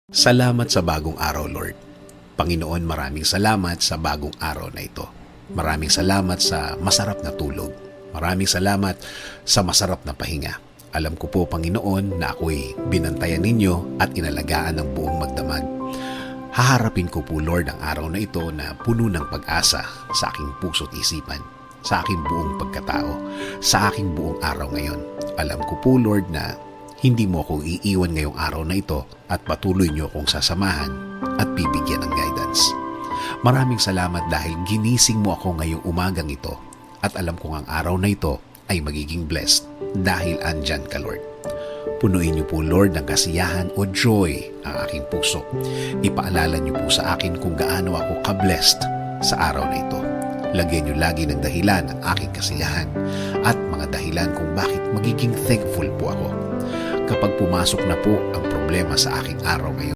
Salamat sa bagong araw, Lord. Panginoon, maraming salamat sa bagong araw na ito. Maraming salamat sa masarap na tulog. Maraming salamat sa masarap na pahinga. Alam ko po, Panginoon, na ako'y binantayan ninyo at inalagaan ng buong magdamag. Haharapin ko po, Lord, ang araw na ito na puno ng pag-asa sa aking puso't isipan, sa aking buong pagkatao, sa aking buong araw ngayon. Alam ko po, Lord, na hindi mo ako iiwan ngayong araw na ito at patuloy niyo akong sasamahan at bibigyan ng guidance. Maraming salamat dahil ginising mo ako ngayong umagang ito at alam kong ang araw na ito ay magiging blessed dahil andyan ka, Lord. Punuin niyo po, Lord, ng kasiyahan o joy ang aking puso. Ipaalala niyo po sa akin kung gaano ako ka-blessed sa araw na ito. Lagyan niyo lagi ng dahilan ang aking kasiyahan at mga dahilan kung bakit magiging thankful po ako. Kapag pumasok na po ang problema sa aking araw ngayon,